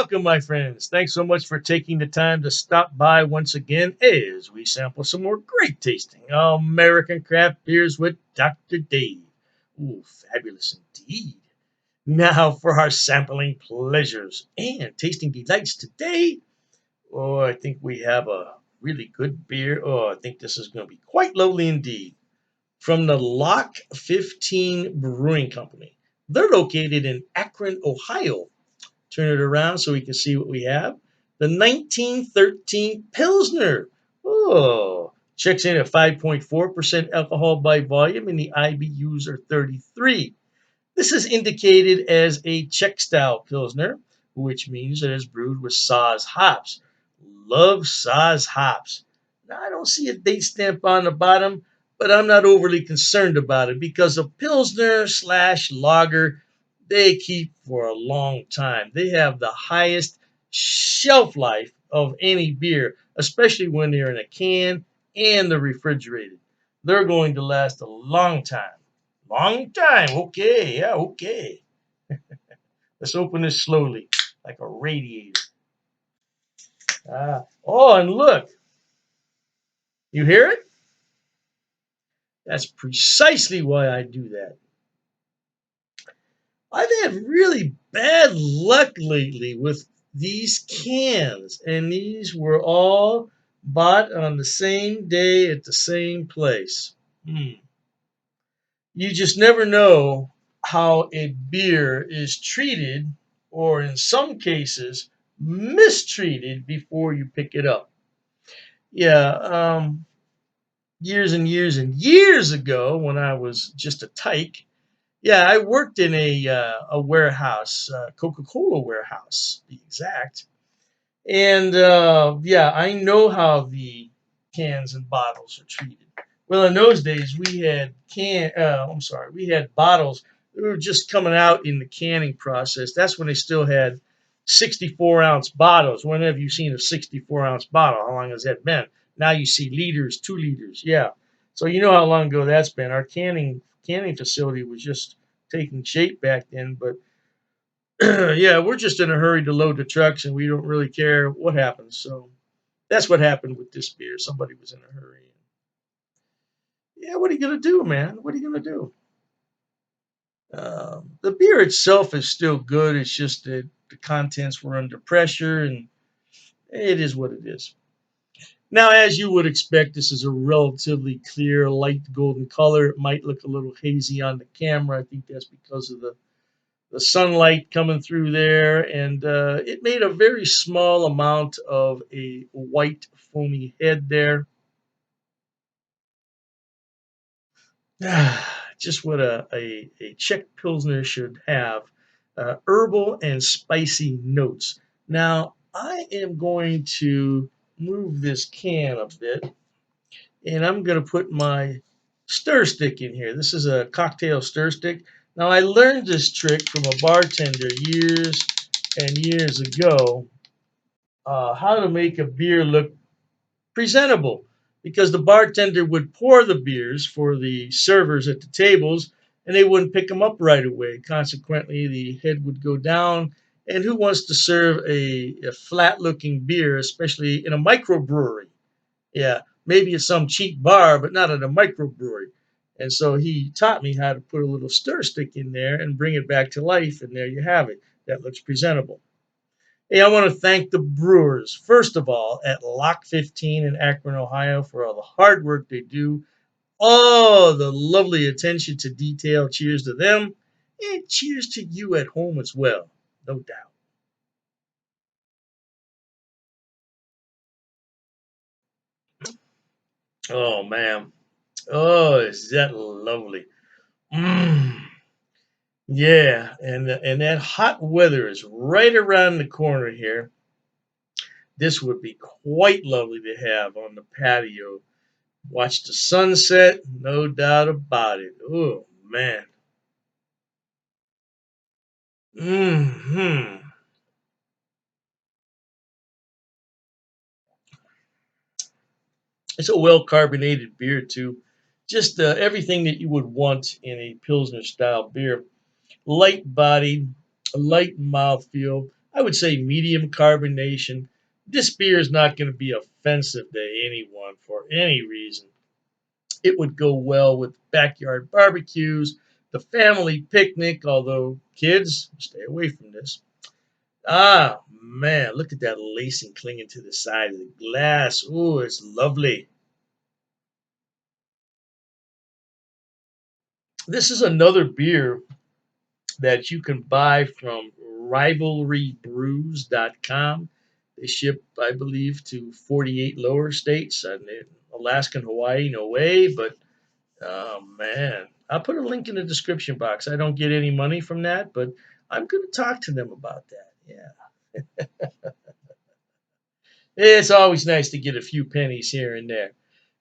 welcome, my friends. Thanks so much for taking the time to stop by once again as we sample some more great tasting American craft beers with Dr. Dave. Ooh, fabulous indeed. Now for our sampling pleasures and tasting delights today. Oh, I think we have a really good beer. Oh, I think this is going to be quite lovely indeed. From the Lock 15 Brewing Company. They're located in Akron, Ohio. Turn it around so we can see what we have. The 1913 Pilsner. Oh, checks in at 5.4% alcohol by volume, and the IBUs are 33. This is indicated as a Czech style Pilsner, which means it is brewed with Saaz hops. Love Saaz hops. Now, I don't see a date stamp on the bottom, but I'm not overly concerned about it because a Pilsner slash lager, they keep for a long time. They have the highest shelf life of any beer, especially when they're in a can and they're refrigerated. They're going to last a long time. Long time. Okay. Yeah. Okay. Let's open this slowly, like a radiator. Oh, and look. You hear it? That's precisely why I do that. I've had really bad luck lately with these cans, and these were all bought on the same day at the same place. You just never know how a beer is treated, or in some cases, mistreated before you pick it up. Yeah, years and years and years ago, when I was just a tyke, yeah, I worked in a warehouse, Coca-Cola warehouse, to be exact. And yeah, I know how the cans and bottles are treated. Well, in those days, we had we had bottles that were just coming out in the canning process. That's when they still had 64-ounce bottles. When have you seen a 64-ounce bottle? How long has that been? Now you see liters, 2 liters. Yeah. So you know how long ago that's been. Our canning facility was just taking shape back then, but yeah, we're just in a hurry to load the trucks and we don't really care what happens. So that's what happened with this beer. Somebody was in a hurry. Yeah, what are you going to do, man? What are you going to do? The beer itself is still good. It's just that the contents were under pressure and it is what it is. Now, as you would expect, this is a relatively clear, light golden color. It might look a little hazy on the camera. I think that's because of the sunlight coming through there, and it made a very small amount of a white foamy head there. Just what a Czech Pilsner should have. Herbal and spicy notes. Now, I am going to move this can a bit, and I'm going to put my stir stick in here. This is a cocktail stir stick. Now, I learned this trick from a bartender years and years ago, how to make a beer look presentable, because the bartender would pour the beers for the servers at the tables and they wouldn't pick them up right away. Consequently, the head would go down. And who wants to serve a flat looking beer, especially in a microbrewery? Yeah, maybe at some cheap bar, but not at a microbrewery. And so he taught me how to put a little stir stick in there and bring it back to life. And there you have it. That looks presentable. Hey, I want to thank the brewers, first of all, at Lock 15 in Akron, Ohio, for all the hard work they do, all the lovely attention to detail. Cheers to them, and cheers to you at home as well, no doubt. Oh, man. Oh, is that lovely? Mm. Yeah, and that hot weather is right around the corner here. This would be quite lovely to have on the patio. Watch the sunset, no doubt about it. Oh man. Hmm. It's a well carbonated beer too. Just everything that you would want in a pilsner style beer. Light bodied, a light mouthfeel. I would say medium carbonation. This beer is not going to be offensive to anyone for any reason. It would go well with backyard barbecues, the family picnic, although kids, stay away from this. Ah, man, look at that lacing clinging to the side of the glass. Ooh, it's lovely. This is another beer that you can buy from rivalrybrews.com. They ship, I believe, to 48 lower states. Alaska and Hawaii, no way, but oh man, I'll put a link in the description box. I don't get any money from that, but I'm going to talk to them about that. Yeah. It's always nice to get a few pennies here and there.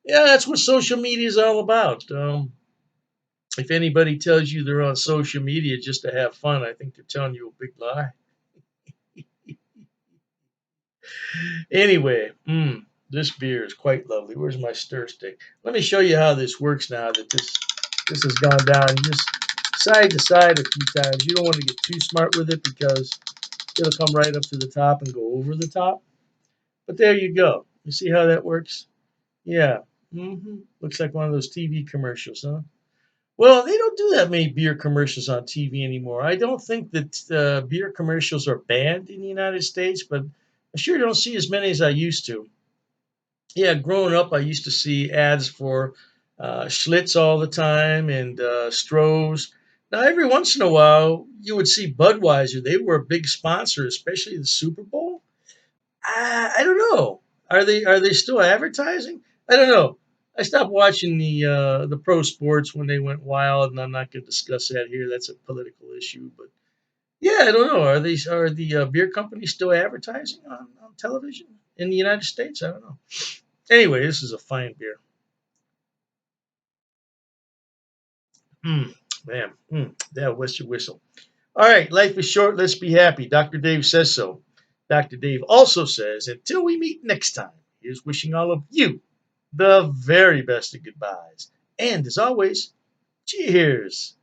Yeah, that's what social media is all about. If anybody tells you they're on social media just to have fun, I think they're telling you a big lie. Anyway, this beer is quite lovely. Where's my stir stick? Let me show you how this works now that this has gone down just side to side a few times. You don't want to get too smart with it because it'll come right up to the top and go over the top. But there you go. You see how that works? Yeah. Looks like one of those TV commercials, huh? Well, they don't do that many beer commercials on TV anymore. I don't think that beer commercials are banned in the United States, but I sure don't see as many as I used to. Yeah, growing up, I used to see ads for Schlitz all the time and Stroh's. Now, every once in a while, you would see Budweiser. They were a big sponsor, especially the Super Bowl. I don't know. Are they still advertising? I don't know. I stopped watching the pro sports when they went wild, and I'm not going to discuss that here. That's a political issue, but yeah, I don't know. Are the beer companies still advertising on television in the United States? I don't know. Anyway, this is a fine beer. Mm, man, that was your whistle. All right, life is short. Let's be happy. Dr. Dave says so. Dr. Dave also says, until we meet next time, here's wishing all of you the very best of goodbyes. And as always, cheers.